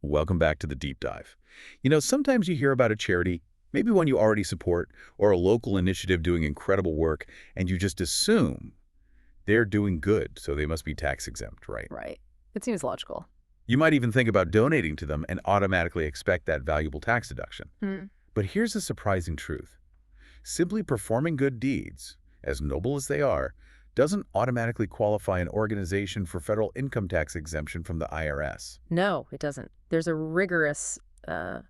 Welcome back to the deep dive. Sometimes you hear about a charity, maybe one you already support, or a local initiative doing incredible work, and you just assume they're doing good, so they must be tax exempt, right? Right. It seems logical. You might even think about donating to them and automatically expect that valuable tax deduction. Hmm. But here's a surprising truth. Simply performing good deeds, as noble as they are, doesn't automatically qualify an organization for federal income tax exemption from the IRS. No, it doesn't. There's a rigorous,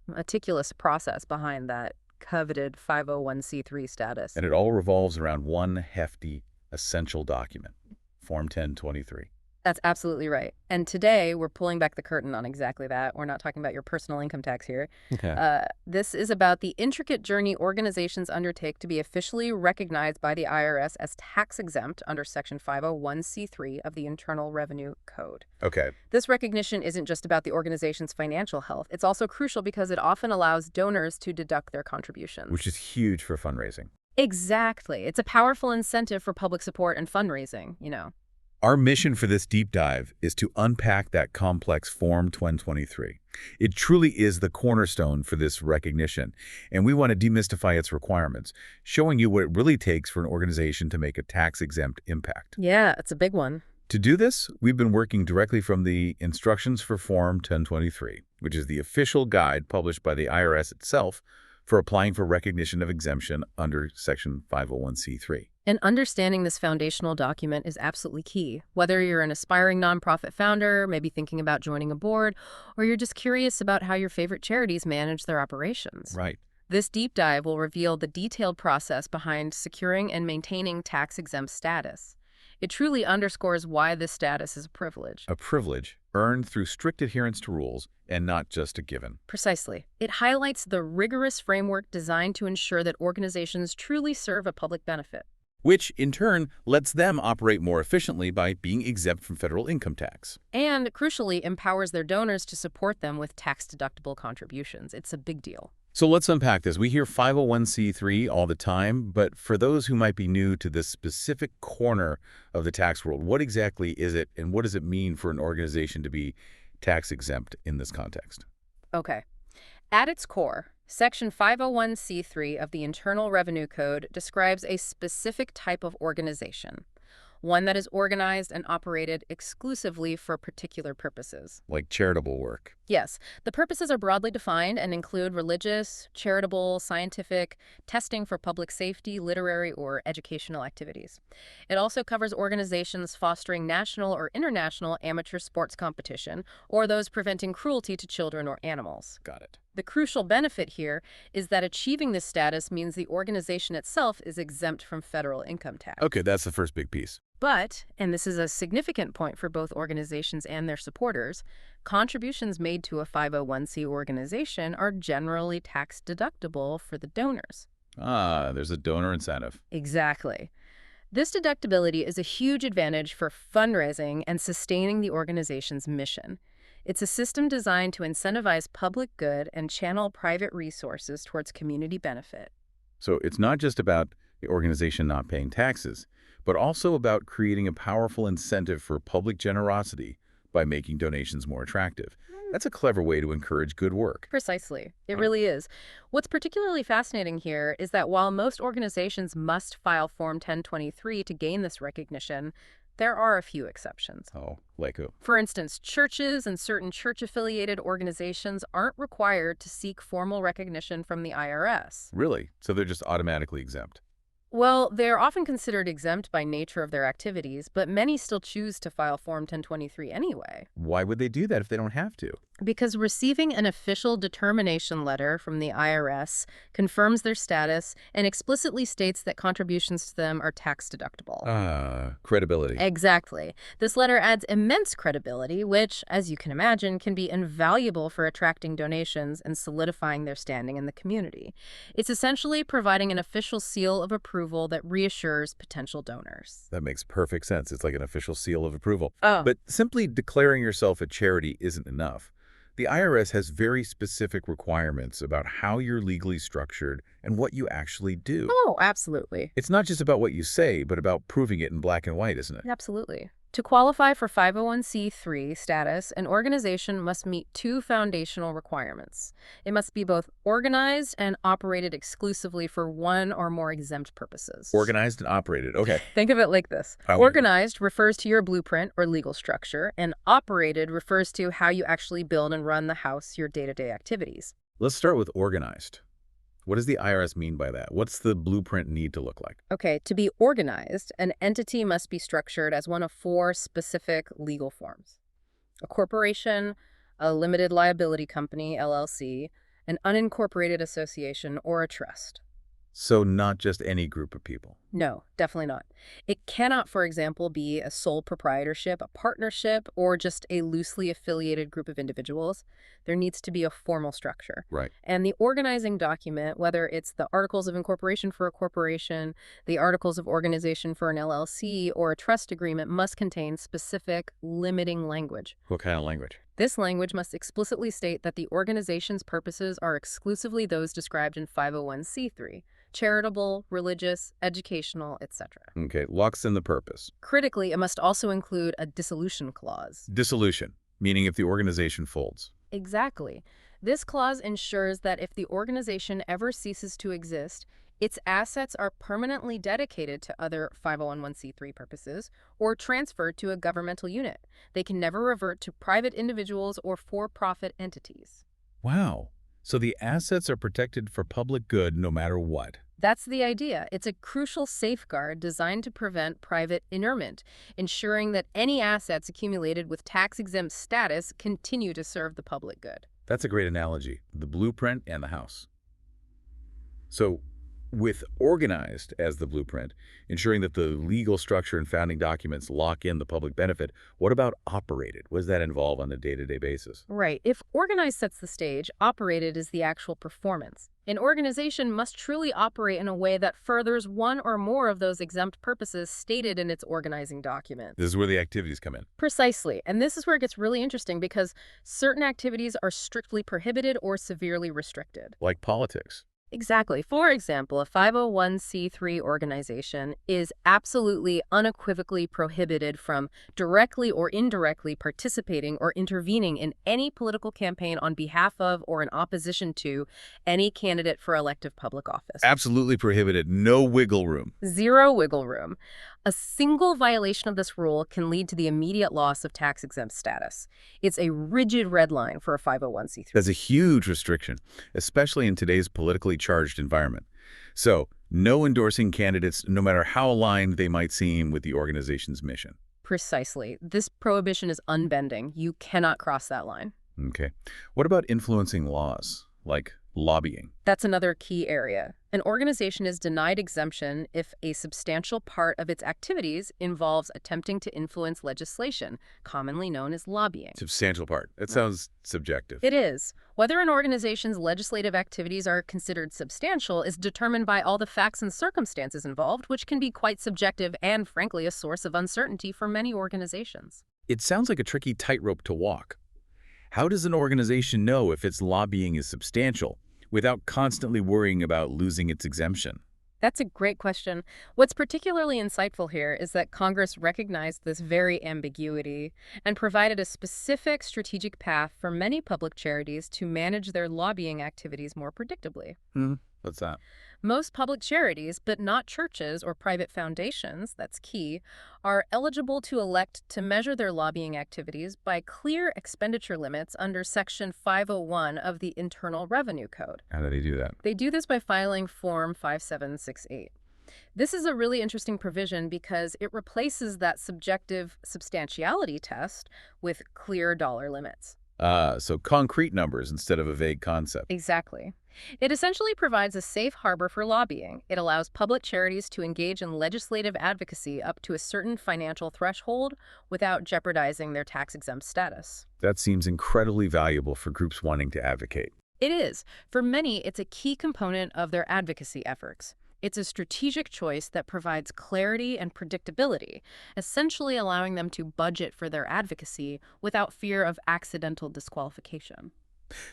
meticulous process behind that coveted 501c3 status. And it all revolves around one hefty, essential document, Form 1023. That's absolutely right. And today, we're pulling back the curtain on exactly that. We're not talking about your personal income tax here. Okay. This is about the intricate journey organizations undertake to be officially recognized by the IRS as tax-exempt under Section 501c3 of the Internal Revenue Code. Okay. This recognition isn't just about the organization's financial health. It's also crucial because it often allows donors to deduct their contributions. Which is huge for fundraising. Exactly. It's a powerful incentive for public support and fundraising. Our mission for this deep dive is to unpack that complex Form 1023. It truly is the cornerstone for this recognition, and we want to demystify its requirements, showing you what it really takes for an organization to make a tax-exempt impact. Yeah, it's a big one. To do this, we've been working directly from the Instructions for Form 1023, which is the official guide published by the IRS itself for applying for recognition of exemption under Section 501c3. And understanding this foundational document is absolutely key. Whether you're an aspiring nonprofit founder, maybe thinking about joining a board, or you're just curious about how your favorite charities manage their operations. Right. This deep dive will reveal the detailed process behind securing and maintaining tax-exempt status. It truly underscores why this status is a privilege. A privilege earned through strict adherence to rules and not just a given. Precisely. It highlights the rigorous framework designed to ensure that organizations truly serve a public benefit. Which, in turn, lets them operate more efficiently by being exempt from federal income tax. And, crucially, empowers their donors to support them with tax-deductible contributions. It's a big deal. So let's unpack this. We hear 501c3 all the time, but for those who might be new to this specific corner of the tax world, what exactly is it, and what does it mean for an organization to be tax-exempt in this context? Okay. At its core, Section 501c3 of the Internal Revenue Code describes a specific type of organization, one that is organized and operated exclusively for particular purposes. Like charitable work. Yes, the purposes are broadly defined and include religious, charitable, scientific, testing for public safety, literary, or educational activities. It also covers organizations fostering national or international amateur sports competition, or those preventing cruelty to children or animals. Got it. The crucial benefit here is that achieving this status means the organization itself is exempt from federal income tax. Okay, that's the first big piece. But, and this is a significant point for both organizations and their supporters, contributions made to a 501c organization are generally tax deductible for the donors. Ah, there's a donor incentive. Exactly. This deductibility is a huge advantage for fundraising and sustaining the organization's mission. It's a system designed to incentivize public good and channel private resources towards community benefit. So it's not just about the organization not paying taxes, but also about creating a powerful incentive for public generosity by making donations more attractive. That's a clever way to encourage good work. Precisely. It really is. What's particularly fascinating here is that while most organizations must file Form 1023 to gain this recognition, there are a few exceptions. Oh, like who? For instance, churches and certain church-affiliated organizations aren't required to seek formal recognition from the IRS. Really? So they're just automatically exempt? Well, they're often considered exempt by nature of their activities, but many still choose to file Form 1023 anyway. Why would they do that if they don't have to? Because receiving an official determination letter from the IRS confirms their status and explicitly states that contributions to them are tax deductible. Credibility. Exactly. This letter adds immense credibility, which, as you can imagine, can be invaluable for attracting donations and solidifying their standing in the community. It's essentially providing an official seal of approval that reassures potential donors. That makes perfect sense. It's like an official seal of approval. Oh. But simply declaring yourself a charity isn't enough. The IRS has very specific requirements about how you're legally structured and what you actually do. Oh, absolutely. It's not just about what you say, but about proving it in black and white, isn't it? Absolutely. To qualify for 501c3 status, an organization must meet two foundational requirements. It must be both organized and operated exclusively for one or more exempt purposes. Organized and operated. Okay. Think of it like this. How- Organized refers to your blueprint or legal structure, and operated refers to how you actually build and run the house, your day-to-day activities. Let's start with organized. What does the IRS mean by that? What's the blueprint need to look like? Okay, to be organized, an entity must be structured as one of four specific legal forms: a corporation, a limited liability company, LLC, an unincorporated association, or a trust. So not just any group of people. No, definitely not. It cannot, for example, be a sole proprietorship, a partnership, or just a loosely affiliated group of individuals. There needs to be a formal structure. Right. And the organizing document, whether it's the Articles of Incorporation for a corporation, the Articles of Organization for an LLC, or a trust agreement, must contain specific limiting language. What kind of language? This language must explicitly state that the organization's purposes are exclusively those described in 501c3. Charitable, religious, educational, etc. Okay, locks in the purpose. Critically, it must also include a dissolution clause. Dissolution, meaning if the organization folds. Exactly. This clause ensures that if the organization ever ceases to exist, its assets are permanently dedicated to other 501c3 purposes or transferred to a governmental unit. They can never revert to private individuals or for-profit entities. Wow. So the assets are protected for public good no matter what. That's the idea. It's a crucial safeguard designed to prevent private inerrment, ensuring that any assets accumulated with tax-exempt status continue to serve the public good. That's a great analogy, the blueprint and the house. So with organized as the blueprint, ensuring that the legal structure and founding documents lock in the public benefit, what about operated? What does that involve on a day-to-day basis? Right. If organized sets the stage, operated is the actual performance. An organization must truly operate in a way that furthers one or more of those exempt purposes stated in its organizing document. This is where the activities come in. Precisely. And this is where it gets really interesting because certain activities are strictly prohibited or severely restricted. Like politics. Exactly. For example, a 501c3 organization is absolutely unequivocally prohibited from directly or indirectly participating or intervening in any political campaign on behalf of or in opposition to any candidate for elective public office. Absolutely prohibited. No wiggle room. Zero wiggle room. A single violation of this rule can lead to the immediate loss of tax-exempt status. It's a rigid red line for a 501c3. That's a huge restriction, especially in today's politically charged environment. So, no endorsing candidates, no matter how aligned they might seem with the organization's mission. Precisely. This prohibition is unbending. You cannot cross that line. Okay. What about influencing laws, like lobbying? That's another key area. An organization is denied exemption if a substantial part of its activities involves attempting to influence legislation, commonly known as lobbying. Substantial part. That sounds subjective. It is. Whether an organization's legislative activities are considered substantial is determined by all the facts and circumstances involved, which can be quite subjective and, frankly, a source of uncertainty for many organizations. It sounds like a tricky tightrope to walk. How does an organization know if its lobbying is substantial without constantly worrying about losing its exemption? That's a great question. What's particularly insightful here is that Congress recognized this very ambiguity and provided a specific strategic path for many public charities to manage their lobbying activities more predictably. What's that? Most public charities, but not churches or private foundations, that's key, are eligible to elect to measure their lobbying activities by clear expenditure limits under Section 501 of the Internal Revenue Code. How do they do that? They do this by filing Form 5768. This is a really interesting provision because it replaces that subjective substantiality test with clear dollar limits. So concrete numbers instead of a vague concept. Exactly. It essentially provides a safe harbor for lobbying. It allows public charities to engage in legislative advocacy up to a certain financial threshold without jeopardizing their tax-exempt status. That seems incredibly valuable for groups wanting to advocate. It is. For many, it's a key component of their advocacy efforts. It's a strategic choice that provides clarity and predictability, essentially allowing them to budget for their advocacy without fear of accidental disqualification.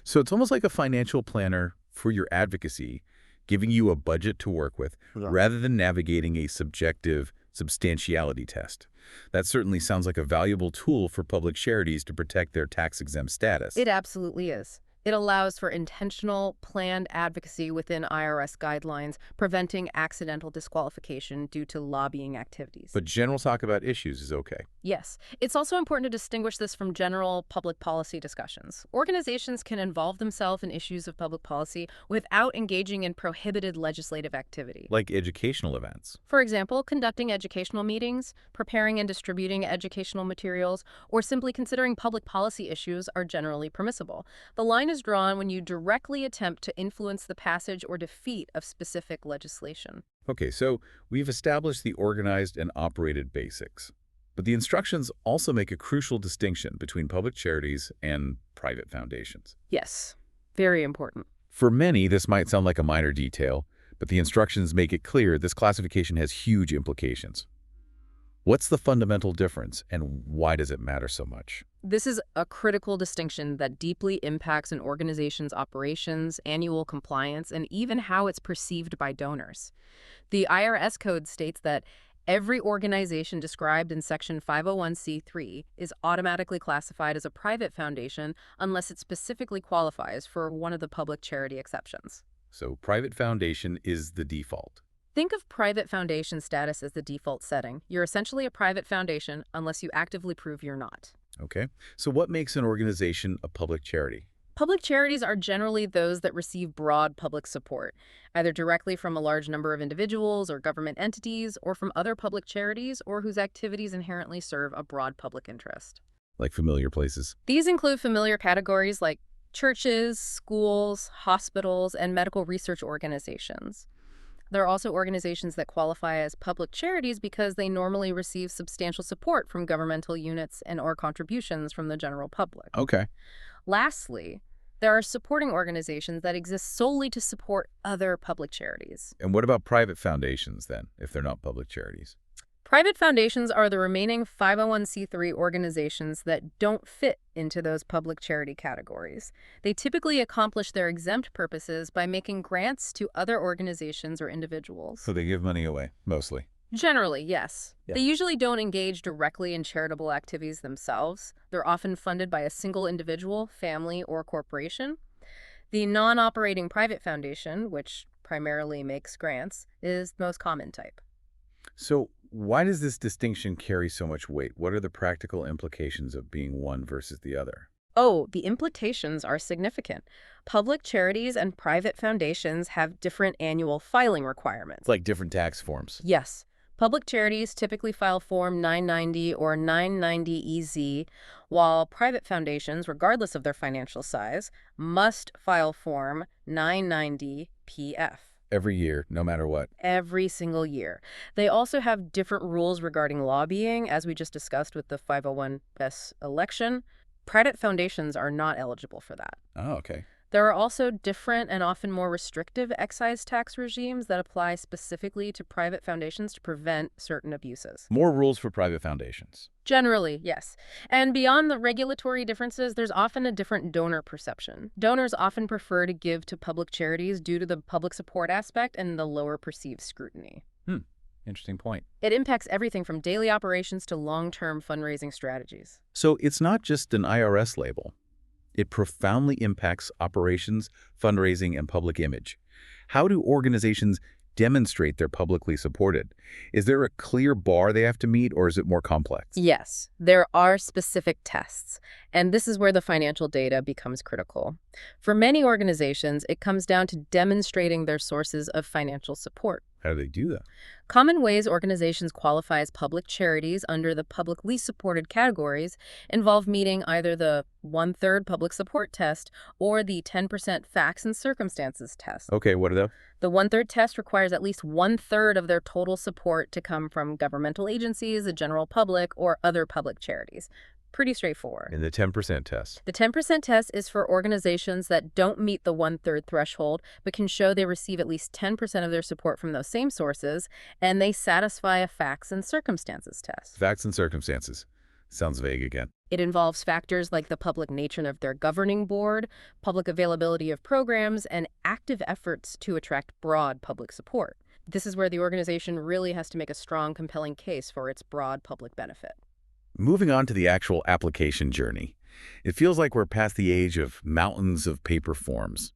So it's almost like a financial planner for your advocacy, giving you a budget to work with, rather than navigating a subjective substantiality test. That certainly sounds like a valuable tool for public charities to protect their tax-exempt status. It absolutely is. It allows for intentional, planned advocacy within IRS guidelines, preventing accidental disqualification due to lobbying activities. But general talk about issues is okay. Yes, it's also important to distinguish this from general public policy discussions. Organizations can involve themselves in issues of public policy without engaging in prohibited legislative activity. Like educational events. For example, conducting educational meetings, preparing and distributing educational materials, or simply considering public policy issues are generally permissible. The line is drawn when you directly attempt to influence the passage or defeat of specific legislation. Okay, so we've established the organized and operated basics. But the instructions also make a crucial distinction between public charities and private foundations. Yes, very important. For many, this might sound like a minor detail, but the instructions make it clear this classification has huge implications. What's the fundamental difference, and why does it matter so much? This is a critical distinction that deeply impacts an organization's operations, annual compliance, and even how it's perceived by donors. The IRS code states that every organization described in Section 501c3 is automatically classified as a private foundation unless it specifically qualifies for one of the public charity exceptions. So private foundation is the default. Think of private foundation status as the default setting. You're essentially a private foundation unless you actively prove you're not. Okay, so what makes an organization a public charity? Public charities are generally those that receive broad public support, either directly from a large number of individuals or government entities, or from other public charities, or whose activities inherently serve a broad public interest. Like familiar places. These include familiar categories like churches, schools, hospitals, and medical research organizations. There are also organizations that qualify as public charities because they normally receive substantial support from governmental units and/or contributions from the general public. Okay. Lastly, there are supporting organizations that exist solely to support other public charities. And what about private foundations then, if they're not public charities? Private foundations are the remaining 501c3 organizations that don't fit into those public charity categories. They typically accomplish their exempt purposes by making grants to other organizations or individuals. So they give money away, mostly. Generally, yes. Yeah. They usually don't engage directly in charitable activities themselves. They're often funded by a single individual, family, or corporation. The non-operating private foundation, which primarily makes grants, is the most common type. So why does this distinction carry so much weight? What are the practical implications of being one versus the other? Oh, the implications are significant. Public charities and private foundations have different annual filing requirements. It's like different tax forms. Yes. Public charities typically file Form 990 or 990EZ, while private foundations, regardless of their financial size, must file Form 990PF. Every year, no matter what. Every single year. They also have different rules regarding lobbying, as we just discussed with the 501s election. Private foundations are not eligible for that. Oh, okay. There are also different and often more restrictive excise tax regimes that apply specifically to private foundations to prevent certain abuses. More rules for private foundations. Generally, yes. And beyond the regulatory differences, there's often a different donor perception. Donors often prefer to give to public charities due to the public support aspect and the lower perceived scrutiny. Interesting point. It impacts everything from daily operations to long-term fundraising strategies. So it's not just an IRS label. It profoundly impacts operations, fundraising, and public image. How do organizations demonstrate they're publicly supported? Is there a clear bar they have to meet, or is it more complex? Yes, there are specific tests, and this is where the financial data becomes critical. For many organizations, it comes down to demonstrating their sources of financial support. How do they do that? Common ways organizations qualify as public charities under the publicly supported categories involve meeting either the 1/3 public support test or the 10% facts and circumstances test. Okay, what are those? The 1/3 test requires at least 1/3 of their total support to come from governmental agencies, the general public, or other public charities. Pretty straightforward. And the 10% test. The 10% test is for organizations that don't meet the 1/3 threshold, but can show they receive at least 10% of their support from those same sources, and they satisfy a facts and circumstances test. Facts and circumstances. Sounds vague again. It involves factors like the public nature of their governing board, public availability of programs, and active efforts to attract broad public support. This is where the organization really has to make a strong, compelling case for its broad public benefit. Moving on to the actual application journey, it feels like we're past the age of mountains of paper forms.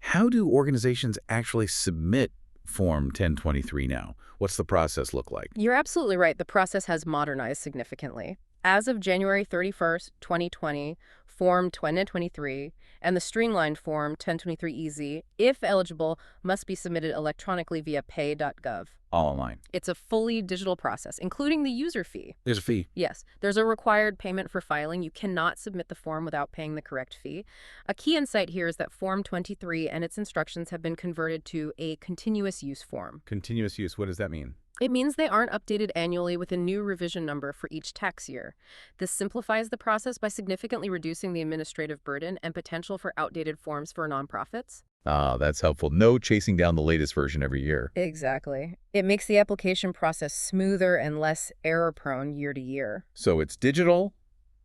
How do organizations actually submit Form 1023 now? What's the process look like? You're absolutely right. The process has modernized significantly. As of January 31st, 2020, Form 1023 and the streamlined Form 1023 EZ, if eligible, must be submitted electronically via pay.gov. All online. It's a fully digital process, including the user fee. There's a fee. Yes, there's a required payment for filing. You cannot submit the form without paying the correct fee. A key insight here is that Form 23 and its instructions have been converted to a continuous use form. Continuous use, what does that mean? It means they aren't updated annually with a new revision number for each tax year. This simplifies the process by significantly reducing the administrative burden and potential for outdated forms for nonprofits. Ah, that's helpful. No chasing down the latest version every year. Exactly. It makes the application process smoother and less error-prone year to year. So it's digital,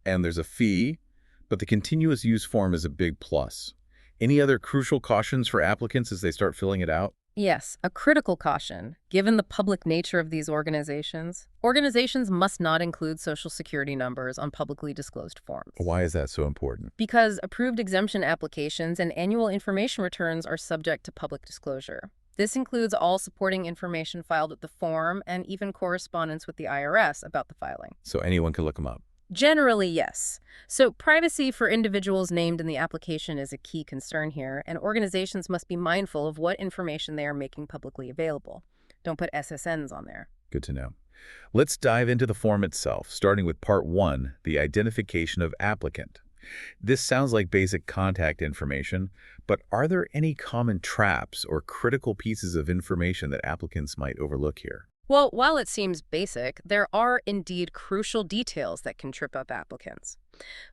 and there's a fee, but the continuous use form is a big plus. Any other crucial cautions for applicants as they start filling it out? Yes, a critical caution. Given the public nature of these organizations must not include Social Security numbers on publicly disclosed forms. Why is that so important? Because approved exemption applications and annual information returns are subject to public disclosure. This includes all supporting information filed with the form and even correspondence with the IRS about the filing. So anyone can look them up. Generally, yes. So privacy for individuals named in the application is a key concern here, and organizations must be mindful of what information they are making publicly available. Don't put SSNs on there. Good to know. Let's dive into the form itself, starting with Part 1, the identification of applicant. This sounds like basic contact information, but are there any common traps or critical pieces of information that applicants might overlook here? Well, while it seems basic, there are indeed crucial details that can trip up applicants.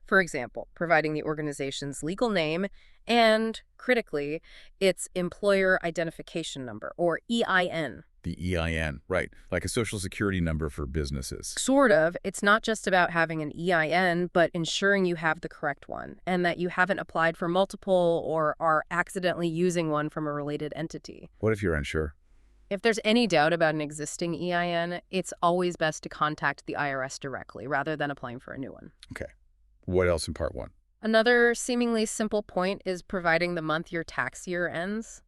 For example, providing the organization's legal name and, critically, its employer identification number, or EIN. The EIN, right, like a social security number for businesses. Sort of. It's not just about having an EIN, but ensuring you have the correct one, and that you haven't applied for multiple or are accidentally using one from a related entity. What if you're unsure? If there's any doubt about an existing EIN, it's always best to contact the IRS directly rather than applying for a new one. Okay. What else in Part 1? Another seemingly simple point is providing the month your tax year ends.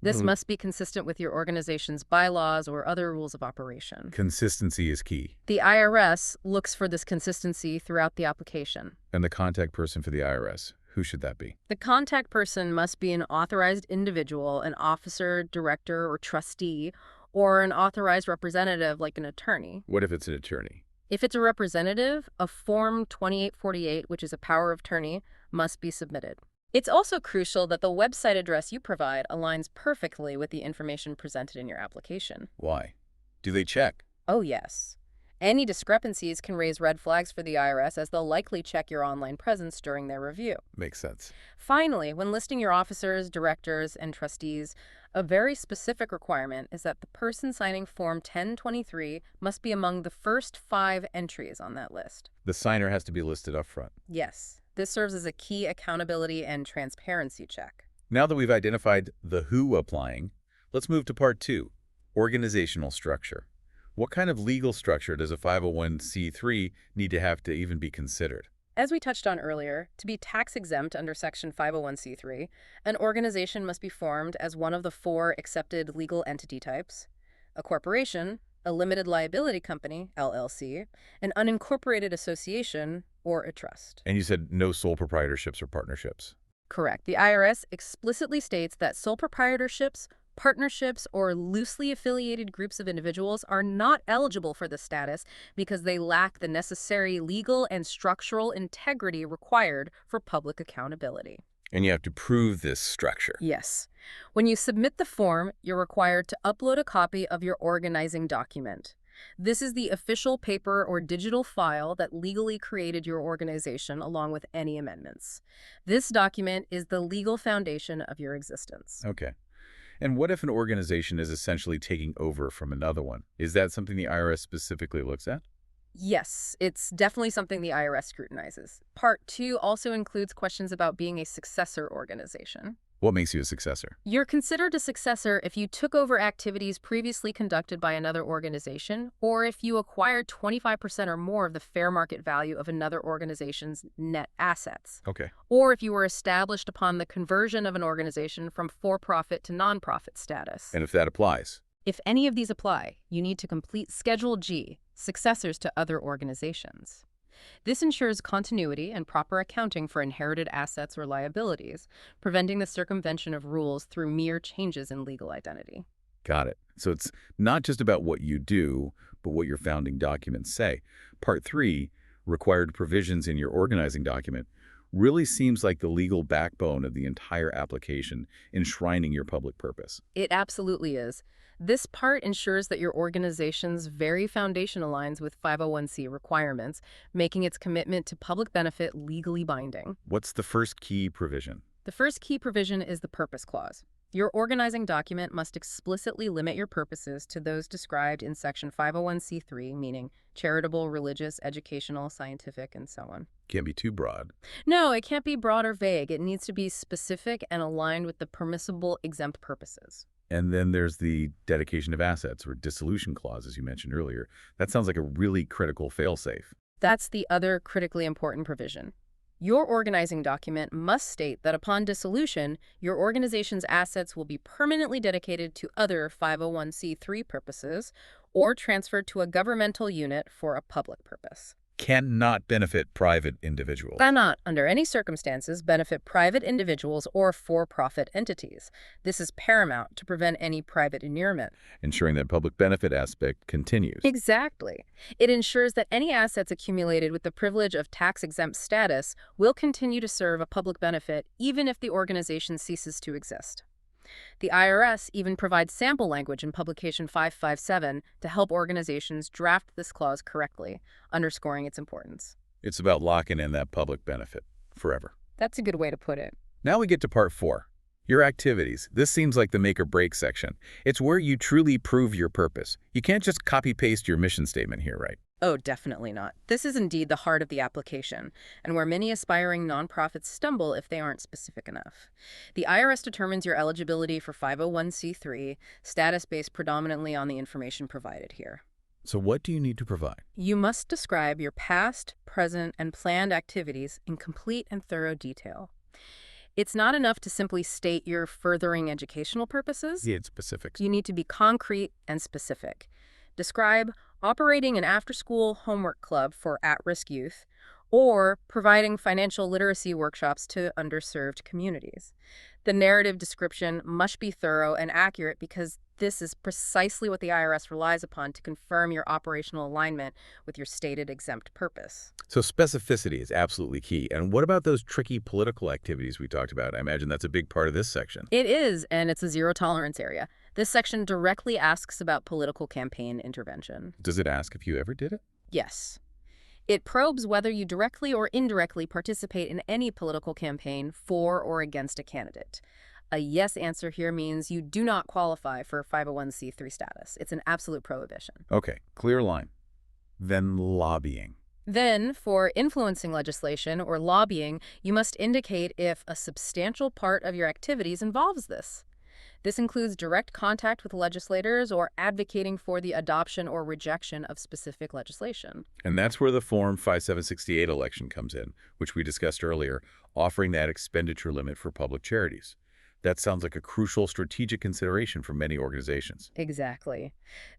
This must be consistent with your organization's bylaws or other rules of operation. Consistency is key. The IRS looks for this consistency throughout the application. And the contact person for the IRS, who should that be? The contact person must be an authorized individual, an officer, director, or trustee, or an authorized representative like an attorney. What if it's an attorney? If it's a representative, a Form 2848, which is a power of attorney, must be submitted. It's also crucial that the website address you provide aligns perfectly with the information presented in your application. Why? Do they check? Oh, yes. Any discrepancies can raise red flags for the IRS, as they'll likely check your online presence during their review. Makes sense. Finally, when listing your officers, directors, and trustees, a very specific requirement is that the person signing Form 1023 must be among the first 5 entries on that list. The signer has to be listed up front. Yes, this serves as a key accountability and transparency check. Now that we've identified the who applying, let's move to Part 2, organizational structure. What kind of legal structure does a 501c3 need to have to even be considered? As we touched on earlier, to be tax-exempt under Section 501c3, an organization must be formed as one of the 4 accepted legal entity types: a corporation, a limited liability company, LLC, an unincorporated association, or a trust. And you said no sole proprietorships or partnerships. Correct. The IRS explicitly states that sole proprietorships, partnerships, or loosely affiliated groups of individuals are not eligible for this status because they lack the necessary legal and structural integrity required for public accountability. And you have to prove this structure. Yes. When you submit the form, you're required to upload a copy of your organizing document. This is the official paper or digital file that legally created your organization, along with any amendments. This document is the legal foundation of your existence. Okay. And what if an organization is essentially taking over from another one? Is that something the IRS specifically looks at? Yes, it's definitely something the IRS scrutinizes. Part 2 also includes questions about being a successor organization. What makes you a successor? You're considered a successor if you took over activities previously conducted by another organization, or if you acquired 25% or more of the fair market value of another organization's net assets, Okay. or if you were established upon the conversion of an organization from for-profit to non-profit status. And if that applies? If any of these apply, you need to complete Schedule G, successors to other organizations. This ensures continuity and proper accounting for inherited assets or liabilities, preventing the circumvention of rules through mere changes in legal identity. Got it. So it's not just about what you do, but what your founding documents say. Part 3, required provisions in your organizing document, really seems like the legal backbone of the entire application, enshrining your public purpose. It absolutely is. This part ensures that your organization's very foundation aligns with 501c requirements, making its commitment to public benefit legally binding. What's the first key provision? The first key provision is the Purpose Clause. Your organizing document must explicitly limit your purposes to those described in Section 501c3, meaning charitable, religious, educational, scientific, and so on. Can't be too broad. No, it can't be broad or vague. It needs to be specific and aligned with the permissible exempt purposes. And then there's the dedication of assets or dissolution clause, as you mentioned earlier. That sounds like a really critical fail-safe. That's the other critically important provision. Your organizing document must state that upon dissolution, your organization's assets will be permanently dedicated to other 501c3 purposes or transferred to a governmental unit for a public purpose. Cannot benefit private individuals. Cannot, under any circumstances, benefit private individuals or for-profit entities. This is paramount to prevent any private inurement. Ensuring that public benefit aspect continues. Exactly. It ensures that any assets accumulated with the privilege of tax-exempt status will continue to serve a public benefit even if the organization ceases to exist. The IRS even provides sample language in Publication 557 to help organizations draft this clause correctly, underscoring its importance. It's about locking in that public benefit forever. That's a good way to put it. Now we get to Part 4. Your activities. This seems like the make or break section. It's where you truly prove your purpose. You can't just copy-paste your mission statement here, right? Oh, definitely not. This is indeed the heart of the application, and where many aspiring nonprofits stumble if they aren't specific enough. The IRS determines your eligibility for 501c3, status based predominantly on the information provided here. So what do you need to provide? You must describe your past, present, and planned activities in complete and thorough detail. It's not enough to simply state your furthering educational purposes. Yeah, specifics. You need to be concrete and specific. Describe operating an after-school homework club for at-risk youth, or providing financial literacy workshops to underserved communities. The narrative description must be thorough and accurate because this is precisely what the IRS relies upon to confirm your operational alignment with your stated exempt purpose. So specificity is absolutely key. And what about those tricky political activities we talked about? I imagine that's a big part of this section. It is, and it's a zero-tolerance area. This section directly asks about political campaign intervention. Does it ask if you ever did it? Yes. It probes whether you directly or indirectly participate in any political campaign for or against a candidate. A yes answer here means you do not qualify for 501c3 status. It's an absolute prohibition. Okay, clear line. Then lobbying. Then, for influencing legislation or lobbying, you must indicate if a substantial part of your activities involves this. This includes direct contact with legislators or advocating for the adoption or rejection of specific legislation. And that's where the Form 5768 election comes in, which we discussed earlier, offering that expenditure limit for public charities. That sounds like a crucial strategic consideration for many organizations. Exactly.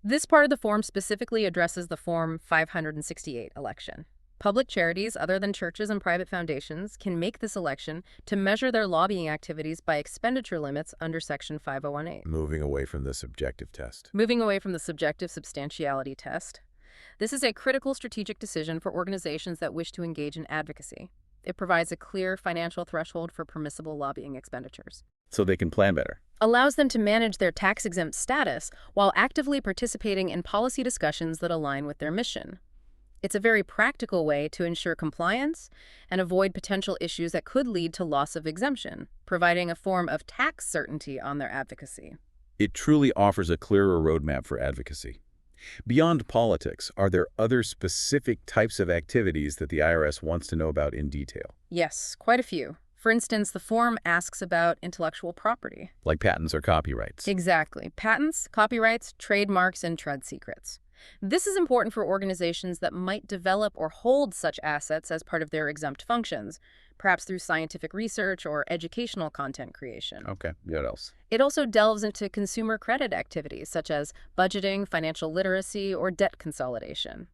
This part of the form specifically addresses the Form 568 election. Public charities, other than churches and private foundations, can make this election to measure their lobbying activities by expenditure limits under Section 5018. Moving away from the subjective test. Moving away from the subjective substantiality test. This is a critical strategic decision for organizations that wish to engage in advocacy. It provides a clear financial threshold for permissible lobbying expenditures. So they can plan better. Allows them to manage their tax-exempt status while actively participating in policy discussions that align with their mission. It's a very practical way to ensure compliance and avoid potential issues that could lead to loss of exemption, providing a form of tax certainty on their advocacy. It truly offers a clearer roadmap for advocacy. Beyond politics, are there other specific types of activities that the IRS wants to know about in detail? Yes, quite a few. For instance, the form asks about intellectual property. Like patents or copyrights. Exactly. Patents, copyrights, trademarks, and trade secrets. This is important for organizations that might develop or hold such assets as part of their exempt functions, perhaps through scientific research or educational content creation. Okay, what else? It also delves into consumer credit activities such as budgeting, financial literacy, or debt consolidation.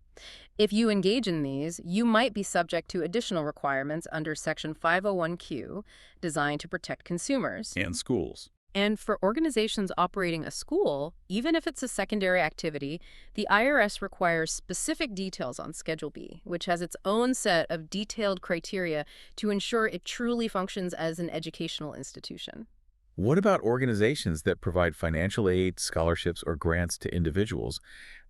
If you engage in these, you might be subject to additional requirements under Section 501Q, designed to protect consumers. And schools. And for organizations operating a school, even if it's a secondary activity, the IRS requires specific details on Schedule B, which has its own set of detailed criteria to ensure it truly functions as an educational institution. What about organizations that provide financial aid, scholarships, or grants to individuals?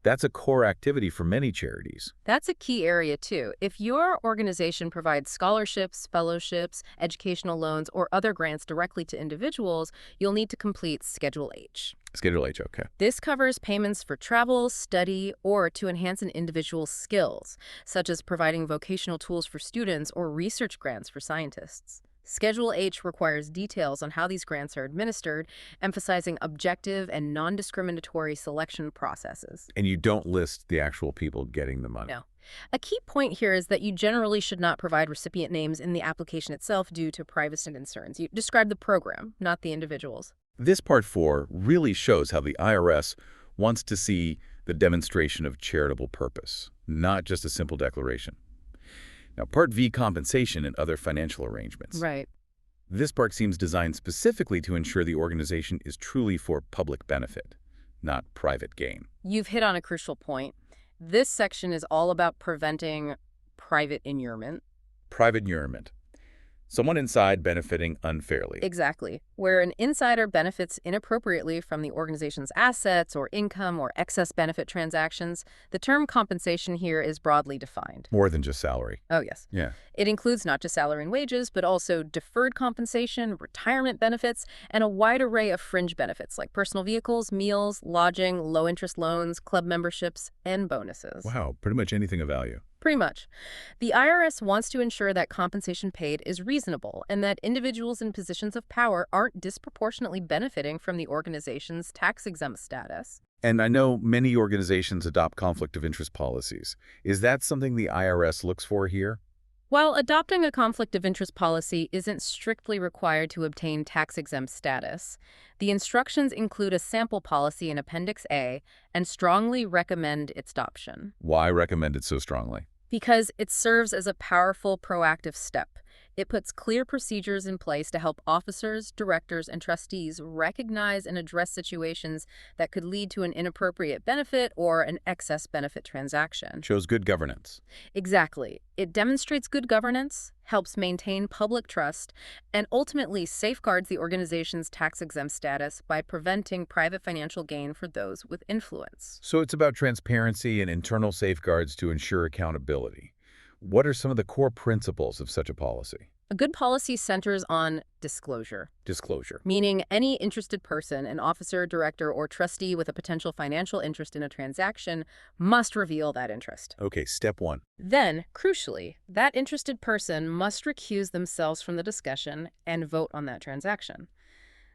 That's a core activity for many charities. That's a key area, too. If your organization provides scholarships, fellowships, educational loans, or other grants directly to individuals, you'll need to complete Schedule H. Schedule H, okay. This covers payments for travel, study, or to enhance an individual's skills, such as providing vocational tools for students or research grants for scientists. Schedule H requires details on how these grants are administered, emphasizing objective and non-discriminatory selection processes. And you don't list the actual people getting the money. No. A key point here is that you generally should not provide recipient names in the application itself due to privacy concerns. You describe the program, not the individuals. This Part 4 really shows how the IRS wants to see the demonstration of charitable purpose, not just a simple declaration. Now, Part V, compensation and other financial arrangements. Right. This part seems designed specifically to ensure the organization is truly for public benefit, not private gain. You've hit on a crucial point. This section is all about preventing private inurement. Private inurement. Someone inside benefiting unfairly. Exactly. Where an insider benefits inappropriately from the organization's assets or income or excess benefit transactions, the term compensation here is broadly defined. More than just salary. Oh, yes. Yeah. It includes not just salary and wages, but also deferred compensation, retirement benefits, and a wide array of fringe benefits like personal vehicles, meals, lodging, low-interest loans, club memberships, and bonuses. Wow, pretty much anything of value. Pretty much. The IRS wants to ensure that compensation paid is reasonable and that individuals in positions of power aren't disproportionately benefiting from the organization's tax-exempt status. And I know many organizations adopt conflict of interest policies. Is that something the IRS looks for here? While adopting a conflict of interest policy isn't strictly required to obtain tax-exempt status, the instructions include a sample policy in Appendix A and strongly recommend its adoption. Why recommend it so strongly? Because it serves as a powerful proactive step. It puts clear procedures in place to help officers, directors, and trustees recognize and address situations that could lead to an inappropriate benefit or an excess benefit transaction. Shows good governance. Exactly. It demonstrates good governance, helps maintain public trust, and ultimately safeguards the organization's tax-exempt status by preventing private financial gain for those with influence. So it's about transparency and internal safeguards to ensure accountability. What are some of the core principles of such a policy? A good policy centers on disclosure. Disclosure. Meaning any interested person, an officer, director, or trustee with a potential financial interest in a transaction must reveal that interest. Okay, step 1. Then, crucially, that interested person must recuse themselves from the discussion and vote on that transaction.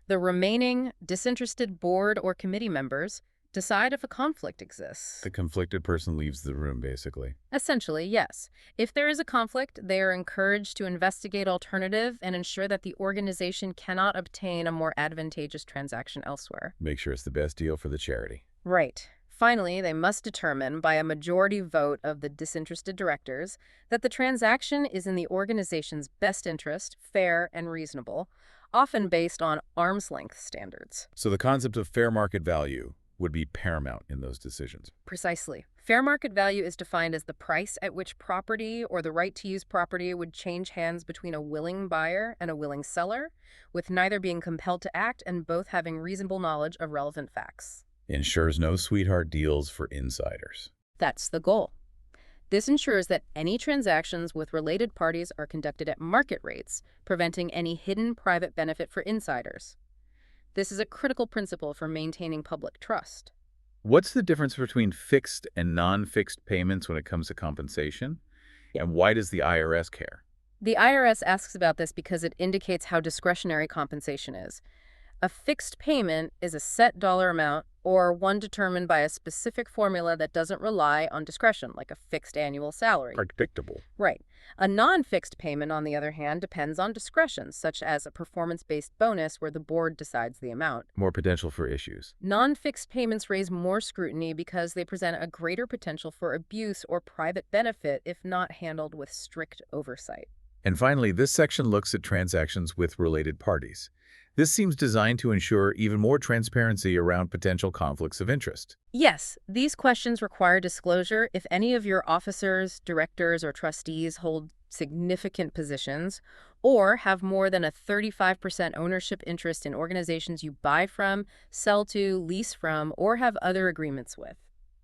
The remaining disinterested board or committee members decide if a conflict exists. The conflicted person leaves the room, basically. Essentially, yes. If there is a conflict, they are encouraged to investigate alternative and ensure that the organization cannot obtain a more advantageous transaction elsewhere. Make sure it's the best deal for the charity. Right. Finally, they must determine by a majority vote of the disinterested directors that the transaction is in the organization's best interest, fair, and reasonable, often based on arm's length standards. So the concept of fair market value would be paramount in those decisions. Precisely. Fair market value is defined as the price at which property or the right to use property would change hands between a willing buyer and a willing seller, with neither being compelled to act and both having reasonable knowledge of relevant facts. Ensures no sweetheart deals for insiders. That's the goal. This ensures that any transactions with related parties are conducted at market rates, preventing any hidden private benefit for insiders. This is a critical principle for maintaining public trust. What's the difference between fixed and non-fixed payments when it comes to compensation? And why does the IRS care? The IRS asks about this because it indicates how discretionary compensation is. A fixed payment is a set dollar amount or one determined by a specific formula that doesn't rely on discretion, like a fixed annual salary. Predictable. Right. A non-fixed payment, on the other hand, depends on discretion, such as a performance-based bonus where the board decides the amount. More potential for issues. Non-fixed payments raise more scrutiny because they present a greater potential for abuse or private benefit if not handled with strict oversight. And finally, this section looks at transactions with related parties. This seems designed to ensure even more transparency around potential conflicts of interest. Yes, these questions require disclosure if any of your officers, directors, or trustees hold significant positions or have more than a 35% ownership interest in organizations you buy from, sell to, lease from, or have other agreements with.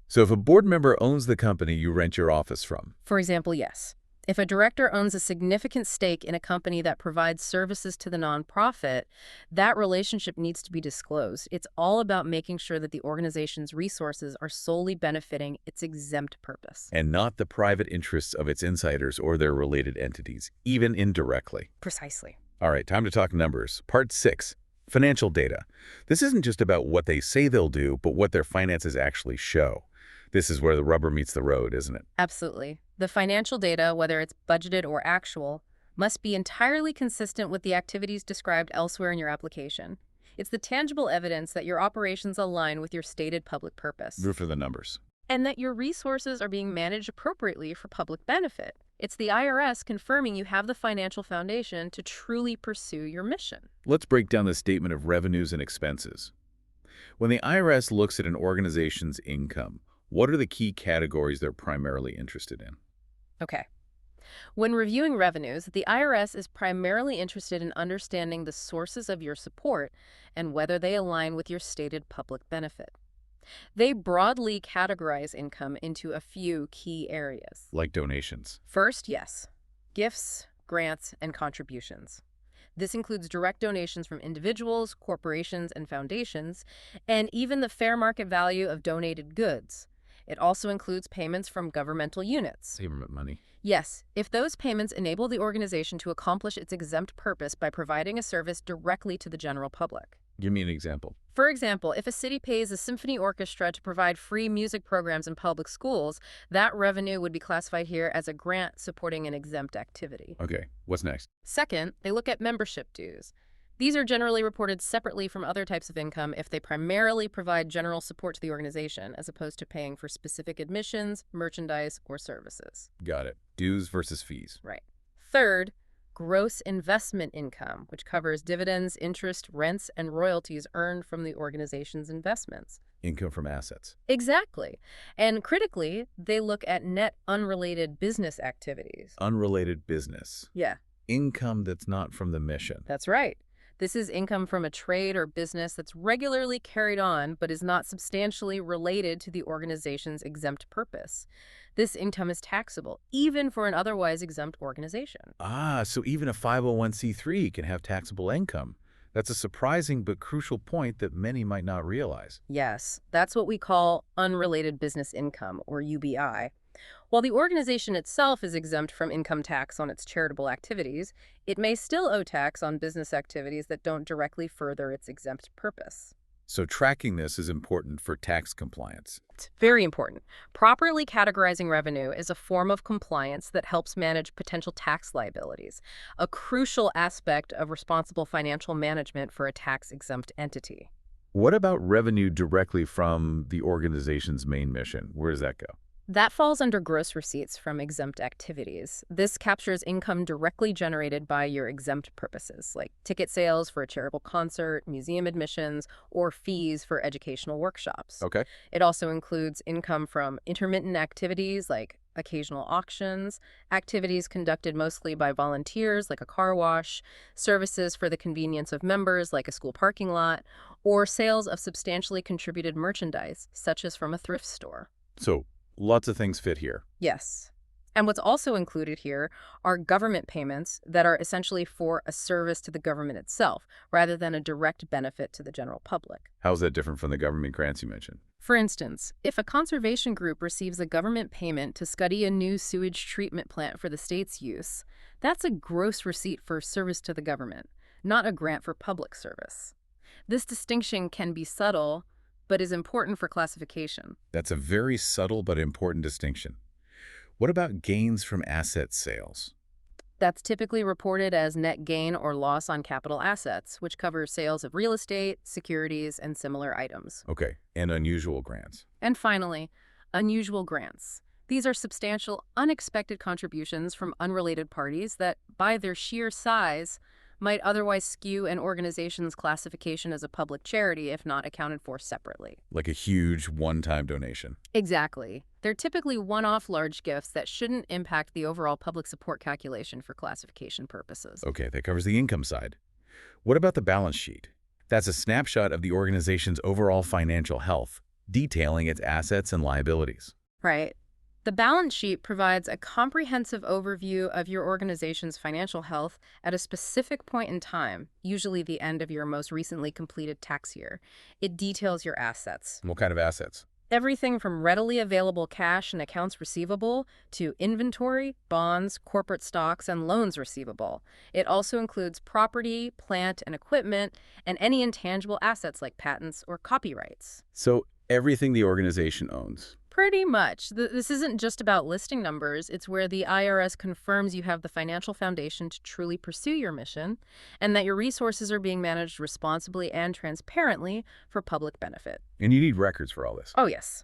So if a board member owns the company you rent your office from, For example, yes. If a director owns a significant stake in a company that provides services to the nonprofit, that relationship needs to be disclosed. It's all about making sure that the organization's resources are solely benefiting its exempt purpose. and not the private interests of its insiders or their related entities, even indirectly. Precisely. All right, time to talk numbers. Part 6, financial data. This isn't just about what they say they'll do, but what their finances actually show. This is where the rubber meets the road, isn't it? Absolutely. The financial data, whether it's budgeted or actual, must be entirely consistent with the activities described elsewhere in your application. It's the tangible evidence that your operations align with your stated public purpose, Root for the numbers. and that your resources are being managed appropriately for public benefit. It's the IRS confirming you have the financial foundation to truly pursue your mission. Let's break down the statement of revenues and expenses. When the IRS looks at an organization's income, what are the key categories they're primarily interested in? Okay. When reviewing revenues, the IRS is primarily interested in understanding the sources of your support and whether they align with your stated public benefit. They broadly categorize income into a few key areas. Like donations. First, yes, gifts, grants, and contributions. This includes direct donations from individuals, corporations, and foundations, and even the fair market value of donated goods. It also includes payments from governmental units. Government money. Yes, if those payments enable the organization to accomplish its exempt purpose by providing a service directly to the general public. Give me an example. For example, if a city pays a symphony orchestra to provide free music programs in public schools, that revenue would be classified here as a grant supporting an exempt activity. Okay, what's next? Second, they look at membership dues. These are generally reported separately from other types of income if they primarily provide general support to the organization, as opposed to paying for specific admissions, merchandise, or services. Got it. Dues versus fees. Right. Third, gross investment income, which covers dividends, interest, rents, and royalties earned from the organization's investments. Income from assets. Exactly. And critically, they look at net unrelated business activities. Unrelated business. Yeah, Income that's not from the mission. that's right. This is income from a trade or business that's regularly carried on but is not substantially related to the organization's exempt purpose. This income is taxable, even for an otherwise exempt organization. Ah, so even a 501c3 can have taxable income. That's a surprising but crucial point that many might not realize. Yes, that's what we call unrelated business income, or UBI. While the organization itself is exempt from income tax on its charitable activities, it may still owe tax on business activities that don't directly further its exempt purpose. So tracking this is important for tax compliance. It's very important. Properly categorizing revenue is a form of compliance that helps manage potential tax liabilities, a crucial aspect of responsible financial management for a tax-exempt entity. What about revenue directly from the organization's main mission? Where does that go? That falls under gross receipts from exempt activities. This captures income directly generated by your exempt purposes, like ticket sales for a charitable concert, museum admissions, or fees for educational workshops. Okay. It also includes income from intermittent activities like occasional auctions, activities conducted mostly by volunteers like a car wash, services for the convenience of members like a school parking lot, or sales of substantially contributed merchandise, such as from a thrift store. So lots of things fit here. Yes. And what's also included here are government payments that are essentially for a service to the government itself, rather than a direct benefit to the general public. How's that different from the government grants you mentioned? For instance, if a conservation group receives a government payment to study a new sewage treatment plant for the state's use, that's a gross receipt for service to the government, not a grant for public service. This distinction can be subtle, but is important for classification. That's a very subtle but important distinction. What about gains from asset sales? That's typically reported as net gain or loss on capital assets, which covers sales of real estate, securities, and similar items. Okay, and unusual grants. And finally, unusual grants. These are substantial, unexpected contributions from unrelated parties that, by their sheer size, might otherwise skew an organization's classification as a public charity if not accounted for separately. Like a huge one-time donation. Exactly. They're typically one-off large gifts that shouldn't impact the overall public support calculation for classification purposes. Okay, that covers the income side. What about the balance sheet? That's a snapshot of the organization's overall financial health, detailing its assets and liabilities. Right. The balance sheet provides a comprehensive overview of your organization's financial health at a specific point in time, usually the end of your most recently completed tax year. It details your assets. What kind of assets? Everything from readily available cash and accounts receivable to inventory, bonds, corporate stocks, and loans receivable. It also includes property, plant, and equipment, and any intangible assets like patents or copyrights. So everything the organization owns. Pretty much. This isn't just about listing numbers. It's where the IRS confirms you have the financial foundation to truly pursue your mission and that your resources are being managed responsibly and transparently for public benefit. And you need records for all this. Oh, yes.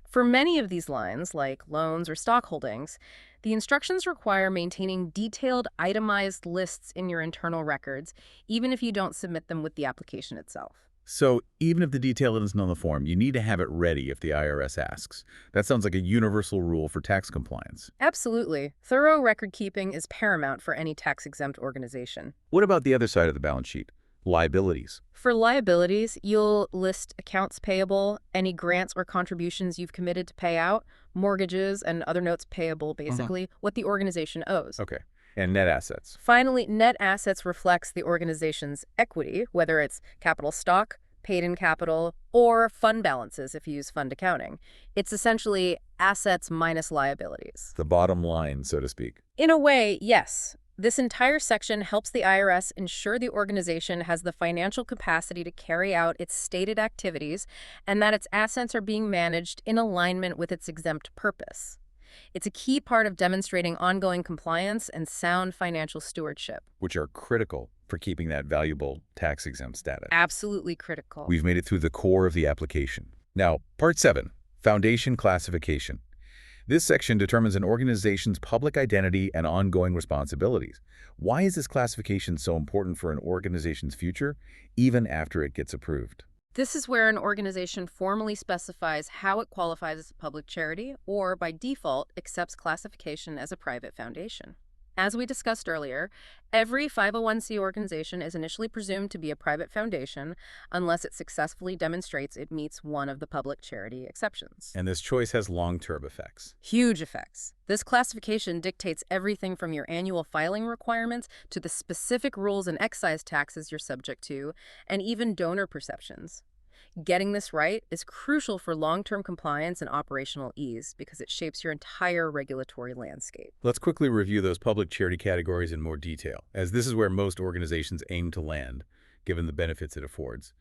For many of these lines, like loans or stock holdings, the instructions require maintaining detailed, itemized lists in your internal records, even if you don't submit them with the application itself. So even if the detail isn't on the form, you need to have it ready if the IRS asks. That sounds like a universal rule for tax compliance. Absolutely. Thorough record keeping is paramount for any tax-exempt organization. What about the other side of the balance sheet? Liabilities. For liabilities, you'll list accounts payable, any grants or contributions you've committed to pay out, mortgages, and other notes payable, basically, what the organization owes. Okay. And net assets. Finally, net assets reflects the organization's equity, whether it's capital stock, paid-in capital, or fund balances if you use fund accounting. It's essentially assets minus liabilities. The bottom line, so to speak. In a way, yes. This entire section helps the IRS ensure the organization has the financial capacity to carry out its stated activities and that its assets are being managed in alignment with its exempt purpose. It's a key part of demonstrating ongoing compliance and sound financial stewardship. Which are critical for keeping that valuable tax-exempt status. Absolutely critical. We've made it through the core of the application. Now, Part 7, Foundation Classification. This section determines an organization's public identity and ongoing responsibilities. Why is this classification so important for an organization's future, even after it gets approved? This is where an organization formally specifies how it qualifies as a public charity or, by default, accepts classification as a private foundation. As we discussed earlier, every 501c organization is initially presumed to be a private foundation unless it successfully demonstrates it meets one of the public charity exceptions. And this choice has long-term effects. Huge effects. This classification dictates everything from your annual filing requirements to the specific rules and excise taxes you're subject to, and even donor perceptions. Getting this right is crucial for long-term compliance and operational ease because it shapes your entire regulatory landscape. Let's quickly review those public charity categories in more detail, as this is where most organizations aim to land, given the benefits it affords.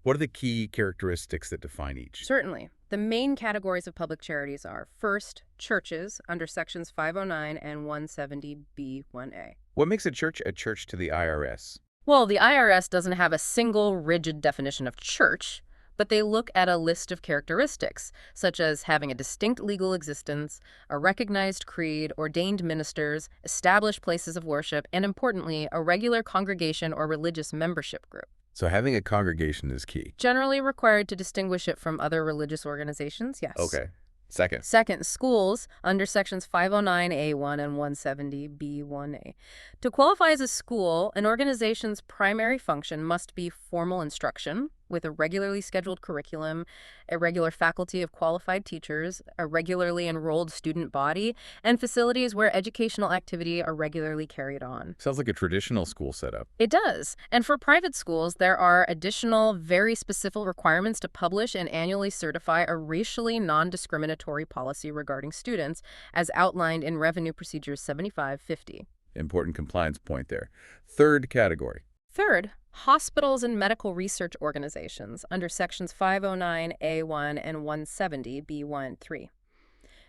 What are the key characteristics that define each? Certainly. The main categories of public charities are, first, churches under Sections 509 and 170B1A. What makes a church to the IRS? Well, the IRS doesn't have a single rigid definition of church, but they look at a list of characteristics, such as having a distinct legal existence, a recognized creed, ordained ministers, established places of worship, and importantly, a regular congregation or religious membership group. So having a congregation is key. Generally required to distinguish it from other religious organizations, yes. Okay. Second. Second, schools under Sections 509A1 and 170B1A. To qualify as a school, an organization's primary function must be formal instruction, with a regularly scheduled curriculum, a regular faculty of qualified teachers, a regularly enrolled student body, and facilities where educational activity are regularly carried on. Sounds like a traditional school setup. It does. And for private schools, there are additional, very specific requirements to publish and annually certify a racially non-discriminatory policy regarding students, as outlined in Revenue Procedures 7550. Important compliance point there. Third category. Third, hospitals and medical research organizations under Sections 509A1 and 170B1 and 3.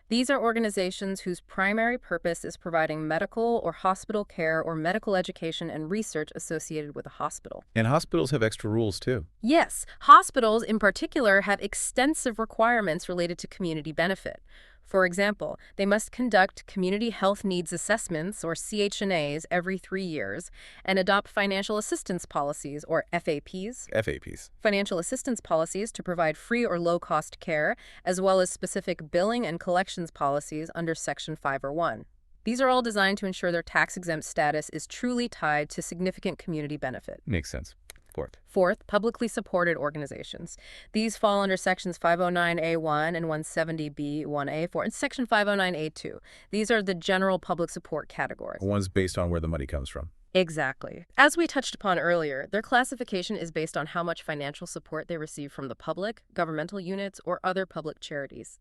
These are organizations whose primary purpose is providing medical or hospital care or medical education and research associated with a hospital. And hospitals have extra rules, too. Yes, hospitals in particular have extensive requirements related to community benefit. For example, they must conduct Community Health Needs Assessments, or CHNAs, every 3 years, and adopt financial assistance policies, or FAPs. FAPs. Financial assistance policies to provide free or low-cost care, as well as specific billing and collections policies under Section 501. These are all designed to ensure their tax-exempt status is truly tied to significant community benefit. Makes sense. Fourth, publicly supported organizations. These fall under Sections 509A1 and 170B1A4 and Section 509A2. These are the general public support categories. One's based on where the money comes from. Exactly. As we touched upon earlier, their classification is based on how much financial support they receive from the public, governmental units, or other public charities.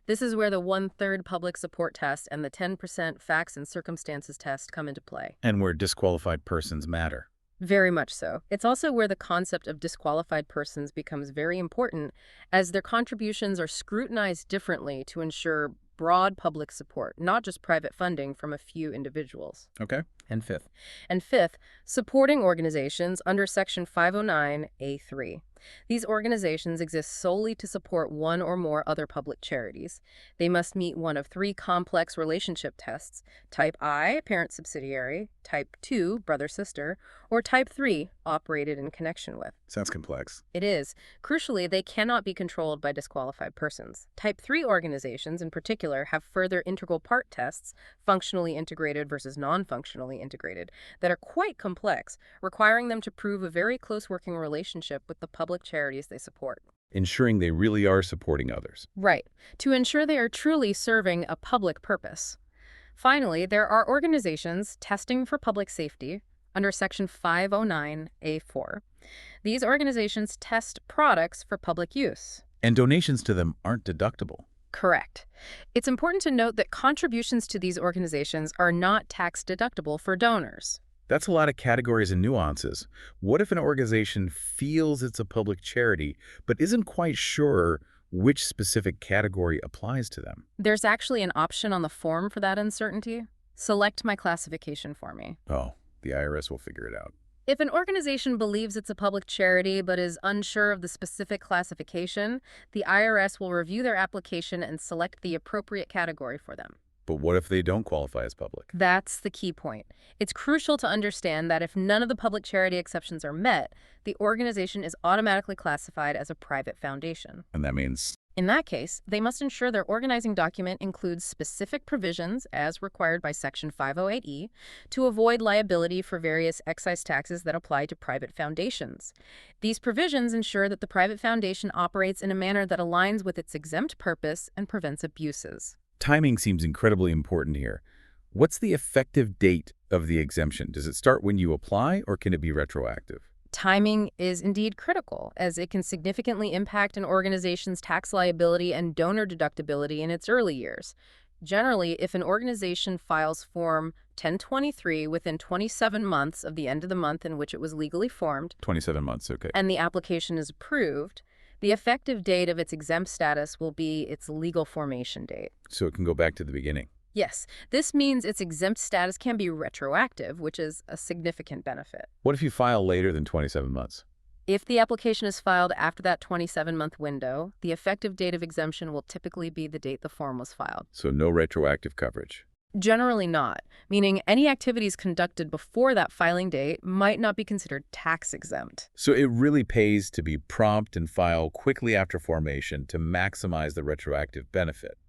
This is where the 1/3 public support test and the 10% facts and circumstances test come into play. And where disqualified persons matter. Very much so. It's also where the concept of disqualified persons becomes very important, as their contributions are scrutinized differently to ensure broad public support, not just private funding from a few individuals. Okay. And fifth, supporting organizations under Section 509A3. These organizations exist solely to support one or more other public charities. They must meet one of 3 complex relationship tests: Type I, parent-subsidiary; Type 2, brother-sister; or Type 3, operated in connection with. Sounds complex. It is. Crucially, they cannot be controlled by disqualified persons. Type 3 organizations, in particular, have further integral part tests, functionally integrated versus non-functionally integrated, that are quite complex, requiring them to prove a very close working relationship with the public charities they support. Ensuring they really are supporting others. Right, to ensure they are truly serving a public purpose. Finally, there are organizations testing for public safety under Section 509A4. These organizations test products for public use. And donations to them aren't deductible. Correct. It's important to note that contributions to these organizations are not tax deductible for donors. That's a lot of categories and nuances. What if an organization feels it's a public charity, but isn't quite sure which specific category applies to them? There's actually an option on the form for that uncertainty. Select my classification for me. Oh, the IRS will figure it out. If an organization believes it's a public charity but is unsure of the specific classification, the IRS will review their application and select the appropriate category for them. But what if they don't qualify as public? That's the key point. It's crucial to understand that if none of the public charity exceptions are met, the organization is automatically classified as a private foundation. And that means? In that case, they must ensure their organizing document includes specific provisions, as required by Section 508E, to avoid liability for various excise taxes that apply to private foundations. These provisions ensure that the private foundation operates in a manner that aligns with its exempt purpose and prevents abuses. Timing seems incredibly important here. What's the effective date of the exemption? Does it start when you apply, or can it be retroactive? Timing is indeed critical, as it can significantly impact an organization's tax liability and donor deductibility in its early years. Generally, if an organization files Form 1023 within 27 months of the end of the month in which it was legally formed, 27 months, okay. And the application is approved, the effective date of its exempt status will be its legal formation date. So it can go back to the beginning. Yes, this means its exempt status can be retroactive, which is a significant benefit. What if you file later than 27 months? If the application is filed after that 27-month window, the effective date of exemption will typically be the date the form was filed. So no retroactive coverage? Generally not, meaning any activities conducted before that filing date might not be considered tax exempt. So it really pays to be prompt and file quickly after formation to maximize the retroactive benefit.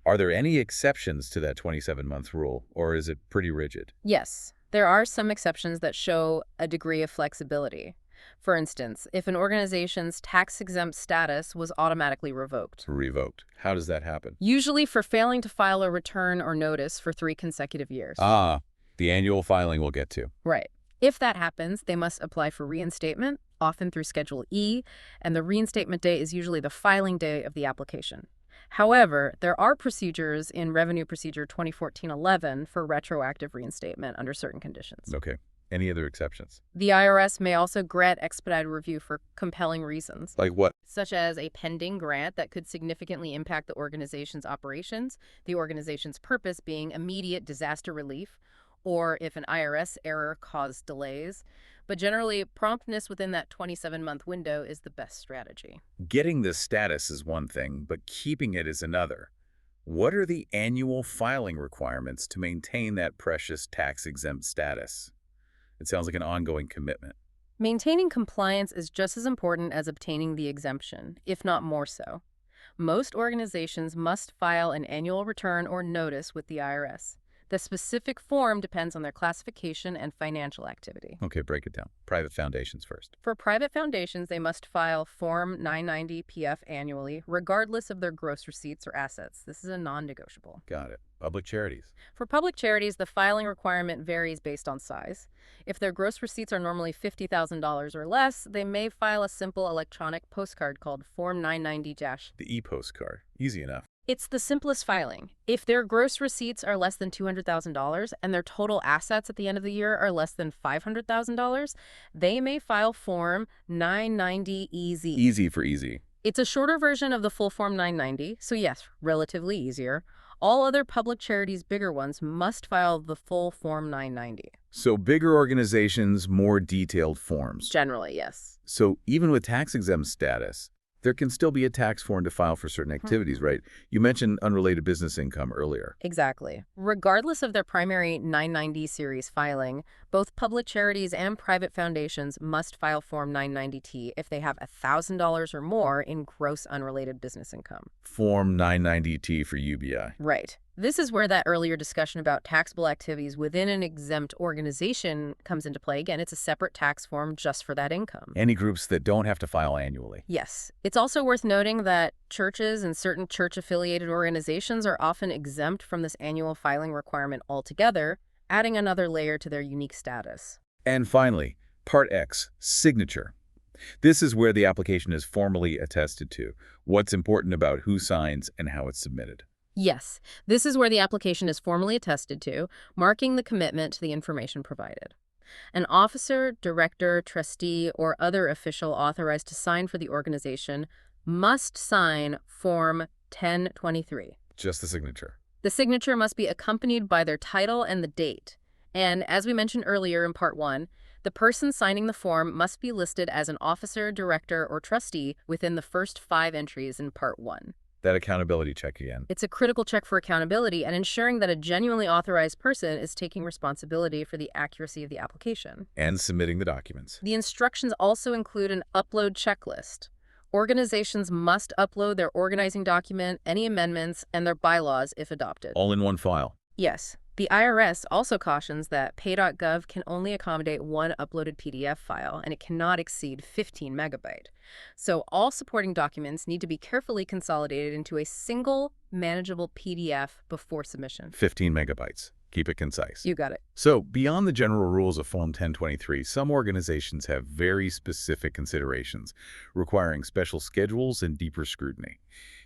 Are there any exceptions to that 27-month rule, or is it pretty rigid? Yes, there are some exceptions that show a degree of flexibility. For instance, if an organization's tax-exempt status was automatically revoked. Revoked. How does that happen? Usually for failing to file a return or notice for 3 consecutive years. Ah, the annual filing we'll get to. Right. If that happens, they must apply for reinstatement, often through Schedule E, and the reinstatement date is usually the filing day of the application. However, there are procedures in Revenue Procedure 2014-11 for retroactive reinstatement under certain conditions. Okay. Any other exceptions? The IRS may also grant expedited review for compelling reasons, Like what? such as a pending grant that could significantly impact the organization's operations, the organization's purpose being immediate disaster relief, or if an IRS error caused delays. But generally, promptness within that 27-month window is the best strategy. Getting the status is one thing, but keeping it is another. What are the annual filing requirements to maintain that precious tax-exempt status? It sounds like an ongoing commitment. Maintaining compliance is just as important as obtaining the exemption, if not more so. Most organizations must file an annual return or notice with the IRS. The specific form depends on their classification and financial activity. Okay, break it down. Private foundations first. For private foundations, they must file Form 990 PF annually, regardless of their gross receipts or assets. This is a non-negotiable. Got it. Public charities. For public charities, the filing requirement varies based on size. If their gross receipts are normally $50,000 or less, they may file a simple electronic postcard called Form 990-. The e-postcard. Easy enough. It's the simplest filing. If their gross receipts are less than $200,000 and their total assets at the end of the year are less than $500,000, they may file Form 990 EZ. Easy for easy. It's a shorter version of the full Form 990, so yes, relatively easier. All other public charities, bigger ones, must file the full Form 990. So bigger organizations, more detailed forms. Generally, yes. So even with tax-exempt status, there can still be a tax form to file for certain activities, right? You mentioned unrelated business income earlier. Exactly. Regardless of their primary 990 series filing, both public charities and private foundations must file Form 990T if they have $1,000 or more in gross unrelated business income. Form 990T for UBI. Right. This is where that earlier discussion about taxable activities within an exempt organization comes into play. Again, it's a separate tax form just for that income. Any groups that don't have to file annually. Yes. It's also worth noting that churches and certain church-affiliated organizations are often exempt from this annual filing requirement altogether, adding another layer to their unique status. And finally, Part X, signature. This is where the application is formally attested to, what's important about who signs and how it's submitted. Yes, this is where the application is formally attested to, marking the commitment to the information provided. An officer, director, trustee, or other official authorized to sign for the organization must sign Form 1023. Just the signature. The signature must be accompanied by their title and the date. And as we mentioned earlier in Part 1, the person signing the form must be listed as an officer, director, or trustee within the first 5 entries in Part 1. That accountability check again. It's a critical check for accountability and ensuring that a genuinely authorized person is taking responsibility for the accuracy of the application. And submitting the documents. The instructions also include an upload checklist. Organizations must upload their organizing document, any amendments, and their bylaws if adopted. All in one file. Yes. The IRS also cautions that pay.gov can only accommodate one uploaded PDF file, and it cannot exceed 15 megabyte. So all supporting documents need to be carefully consolidated into a single, manageable PDF before submission. 15 megabytes. Keep it concise. You got it. So, beyond the general rules of Form 1023, some organizations have very specific considerations, requiring special schedules and deeper scrutiny.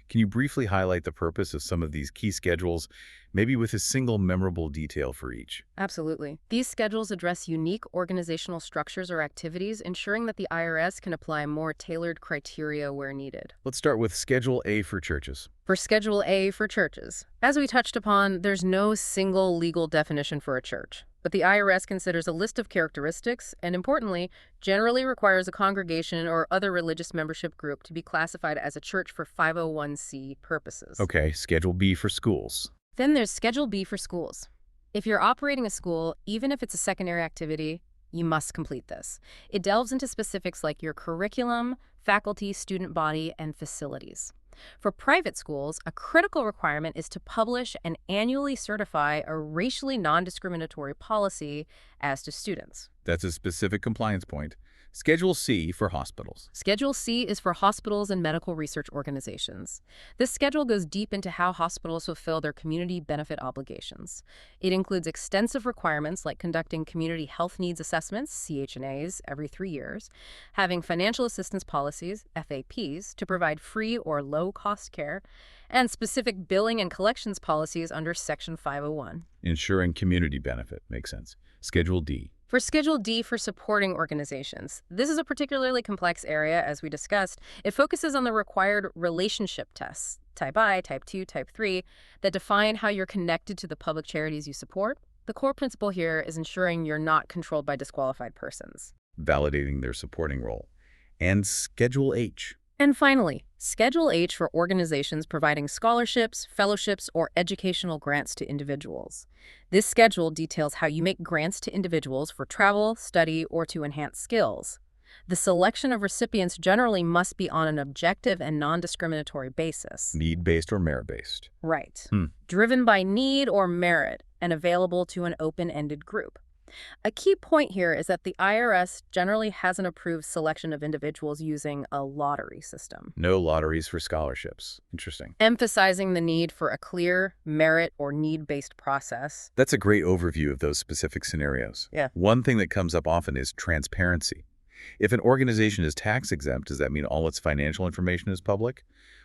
Can you briefly highlight the purpose of some of these key schedules, maybe with a single memorable detail for each? Absolutely. These schedules address unique organizational structures or activities, ensuring that the IRS can apply more tailored criteria where needed. Let's start with Schedule A for churches. For Schedule A for churches, as we touched upon, there's no single legal definition for a church. But the IRS considers a list of characteristics and, importantly, generally requires a congregation or other religious membership group to be classified as a church for 501c purposes. Okay, Schedule B for schools. Then there's Schedule B for schools. If you're operating a school, even if it's a secondary activity, you must complete this. It delves into specifics like your curriculum, faculty, student body, and facilities. For private schools, a critical requirement is to publish and annually certify a racially non-discriminatory policy as to students. That's a specific compliance point. Schedule C for hospitals. Schedule C is for hospitals and medical research organizations. This schedule goes deep into how hospitals fulfill their community benefit obligations. It includes extensive requirements like conducting community health needs assessments, CH&As, every 3 years, having financial assistance policies, FAPs, to provide free or low-cost care, and specific billing and collections policies under Section 501. Ensuring community benefit. Makes sense. Schedule D. For Schedule D for supporting organizations, this is a particularly complex area, as we discussed. It focuses on the required relationship tests, Type I, Type 2, Type 3, that define how you're connected to the public charities you support. The core principle here is ensuring you're not controlled by disqualified persons. Validating their supporting role. And Schedule H. And finally, Schedule H for organizations providing scholarships, fellowships, or educational grants to individuals. This schedule details how you make grants to individuals for travel, study, or to enhance skills. The selection of recipients generally must be on an objective and non-discriminatory basis. Need-based or merit-based. Right. Driven by need or merit and available to an open-ended group. A key point here is that the IRS generally has an approved selection of individuals using a lottery system. No lotteries for scholarships. Interesting. Emphasizing the need for a clear merit or need-based process. That's a great overview of those specific scenarios. Yeah. One thing that comes up often is transparency. If an organization is tax-exempt, does that mean all its financial information is public?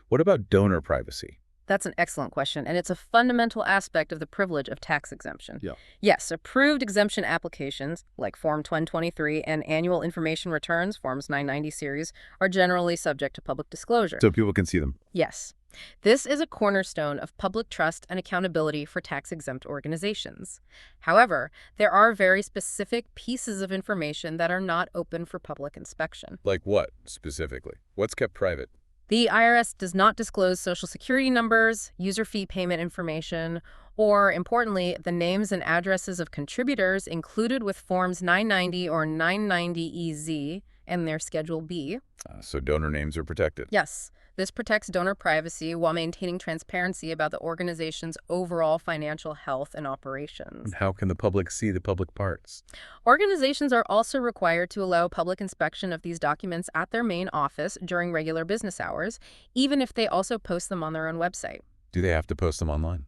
What about donor privacy? That's an excellent question, and it's a fundamental aspect of the privilege of tax exemption. Yeah. Yes, approved exemption applications, like Form 1023 and annual information returns, Forms 990 series, are generally subject to public disclosure. So people can see them. Yes. This is a cornerstone of public trust and accountability for tax-exempt organizations. However, there are very specific pieces of information that are not open for public inspection. Like what, specifically? What's kept private? The IRS does not disclose Social Security numbers, user fee payment information, or, importantly, the names and addresses of contributors included with Forms 990 or 990EZ and their Schedule B. So donor names are protected. Yes. This protects donor privacy while maintaining transparency about the organization's overall financial health and operations. And how can the public see the public parts? Organizations are also required to allow public inspection of these documents at their main office during regular business hours, even if they also post them on their own website. Do they have to post them online?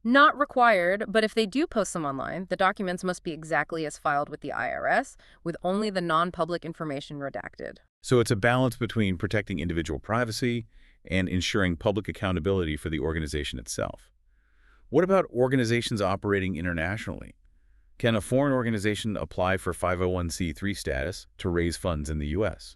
Not required, but if they do post them online, the documents must be exactly as filed with the IRS, with only the non-public information redacted. So it's a balance between protecting individual privacy and ensuring public accountability for the organization itself. What about organizations operating internationally? Can a foreign organization apply for 501c3 status to raise funds in the U.S.?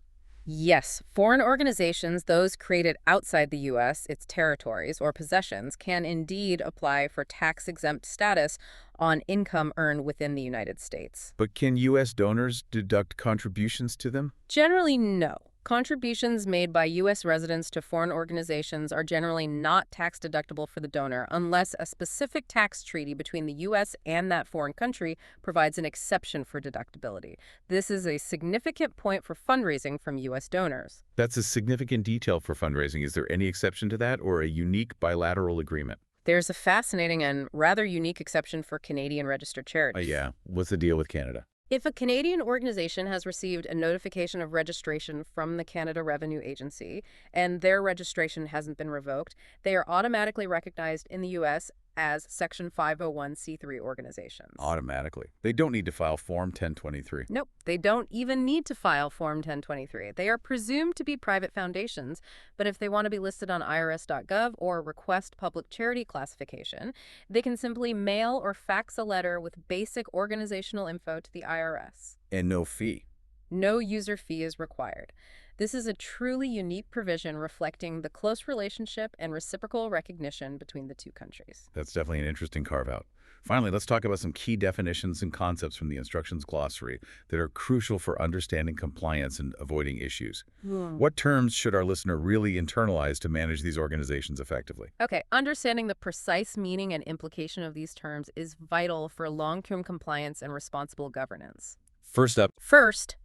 Yes, foreign organizations, those created outside the U.S., its territories, or possessions, can indeed apply for tax-exempt status on income earned within the United States. But can U.S. donors deduct contributions to them? Generally, no. Contributions made by U.S. residents to foreign organizations are generally not tax-deductible for the donor unless a specific tax treaty between the U.S. and that foreign country provides an exception for deductibility. This is a significant point for fundraising from U.S. donors. That's a significant detail for fundraising. Is there any exception to that or a unique bilateral agreement? There's a fascinating and rather unique exception for Canadian registered charities. Yeah. What's the deal with Canada? If a Canadian organization has received a notification of registration from the Canada Revenue Agency and their registration hasn't been revoked, they are automatically recognized in the U.S. as Section 501c3 organizations. Automatically. They don't need to file Form 1023. Nope, they don't even need to file Form 1023. They are presumed to be private foundations, but if they want to be listed on irs.gov or request public charity classification, they can simply mail or fax a letter with basic organizational info to the IRS. And no fee. No user fee is required. This is a truly unique provision reflecting the close relationship and reciprocal recognition between the two countries. That's definitely an interesting carve-out. Finally, let's talk about some key definitions and concepts from the instructions glossary that are crucial for understanding compliance and avoiding issues. What terms should our listener really internalize to manage these organizations effectively? Okay, understanding the precise meaning and implication of these terms is vital for long-term compliance and responsible governance. First up, First,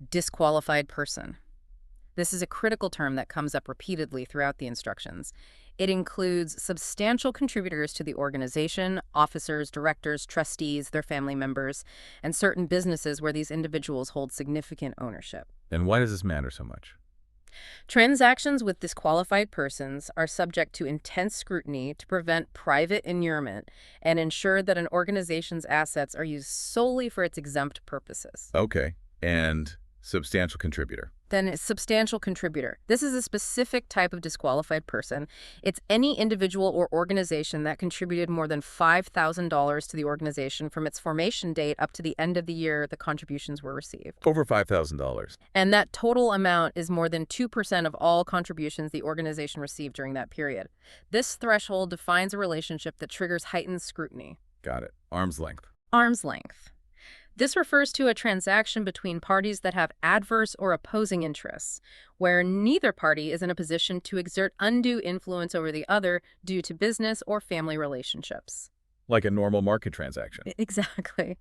disqualified person. This is a critical term that comes up repeatedly throughout the instructions. It includes substantial contributors to the organization, officers, directors, trustees, their family members, and certain businesses where these individuals hold significant ownership. And why does this matter so much? Transactions with disqualified persons are subject to intense scrutiny to prevent private inurement and ensure that an organization's assets are used solely for its exempt purposes. Okay. And substantial contributor. Then a substantial contributor. This is a specific type of disqualified person. It's any individual or organization that contributed more than $5,000 to the organization from its formation date up to the end of the year the contributions were received. Over $5,000. And that total amount is more than 2% of all contributions the organization received during that period. This threshold defines a relationship that triggers heightened scrutiny. Got it. Arm's length. Arm's length. This refers to a transaction between parties that have adverse or opposing interests, where neither party is in a position to exert undue influence over the other due to business or family relationships. Like a normal market transaction. Exactly.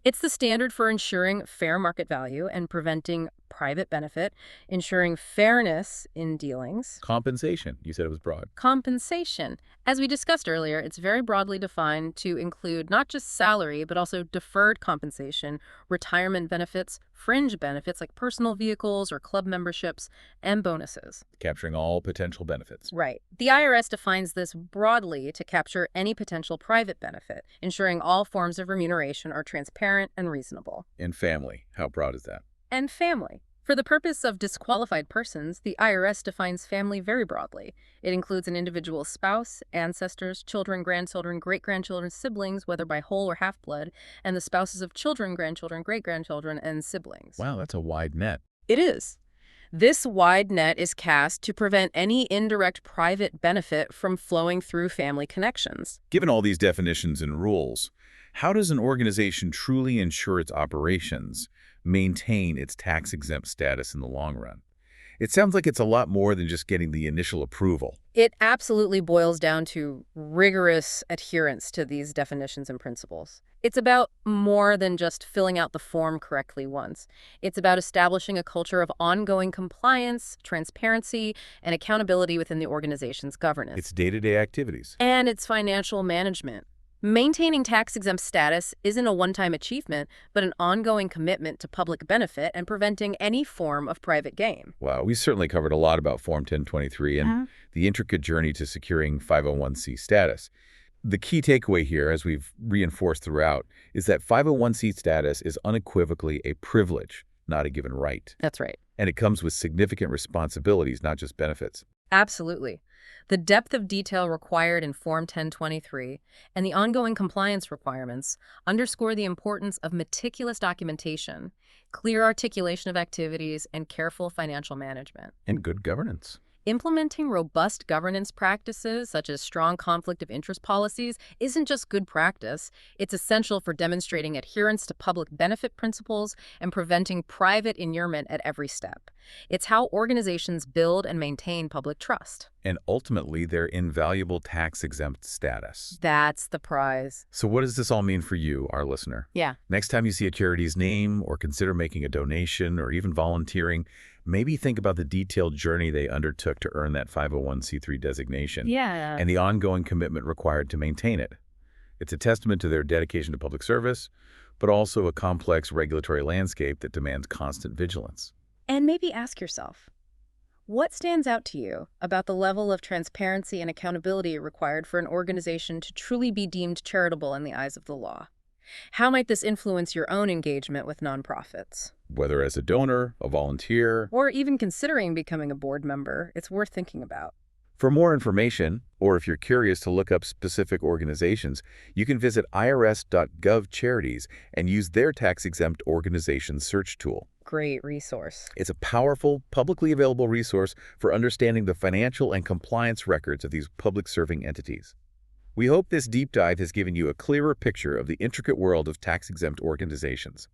It's the standard for ensuring fair market value and preventing private benefit, ensuring fairness in dealings. Compensation. You said it was broad. Compensation. As we discussed earlier, it's very broadly defined to include not just salary, but also deferred compensation, retirement benefits, fringe benefits like personal vehicles or club memberships, and bonuses. Capturing all potential benefits. Right. The IRS defines this broadly to capture any potential private benefit, ensuring all forms of remuneration are transparent and reasonable. And family. How broad is that? And family. For the purpose of disqualified persons, the IRS defines family very broadly. It includes an individual's spouse, ancestors, children, grandchildren, great-grandchildren, siblings, whether by whole or half-blood, and the spouses of children, grandchildren, great-grandchildren, and siblings. Wow, that's a wide net. It is. This wide net is cast to prevent any indirect private benefit from flowing through family connections. Given all these definitions and rules, how does an organization truly ensure its operations maintain its tax-exempt status in the long run? It sounds like it's a lot more than just getting the initial approval. It absolutely boils down to rigorous adherence to these definitions and principles. It's about more than just filling out the form correctly once. It's about establishing a culture of ongoing compliance, transparency, and accountability within the organization's governance. It's day-to-day activities. And its financial management. Maintaining tax-exempt status isn't a one-time achievement, but an ongoing commitment to public benefit and preventing any form of private gain. Wow, we certainly covered a lot about Form 1023 and the intricate journey to securing 501c status. The key takeaway here, as we've reinforced throughout, is that 501c status is unequivocally a privilege, not a given right. That's right. And it comes with significant responsibilities, not just benefits. Absolutely. The depth of detail required in Form 1023 and the ongoing compliance requirements underscore the importance of meticulous documentation, clear articulation of activities, and careful financial management. And good governance. Implementing robust governance practices, such as strong conflict of interest policies, isn't just good practice. It's essential for demonstrating adherence to public benefit principles and preventing private inurement at every step. It's how organizations build and maintain public trust. And ultimately, their invaluable tax-exempt status. That's the prize. So what does this all mean for you, our listener? Yeah. Next time you see a charity's name or consider making a donation or even volunteering, maybe think about the detailed journey they undertook to earn that 501c3 designation. Yeah. And the ongoing commitment required to maintain it. It's a testament to their dedication to public service, but also a complex regulatory landscape that demands constant vigilance. And maybe ask yourself, what stands out to you about the level of transparency and accountability required for an organization to truly be deemed charitable in the eyes of the law? How might this influence your own engagement with nonprofits? Whether as a donor, a volunteer, Or even considering becoming a board member, it's worth thinking about. For more information, or if you're curious to look up specific organizations, you can visit irs.gov charities and use their tax-exempt organization search tool. Great resource. It's a powerful, publicly available resource for understanding the financial and compliance records of these public-serving entities. We hope this deep dive has given you a clearer picture of the intricate world of tax-exempt organizations.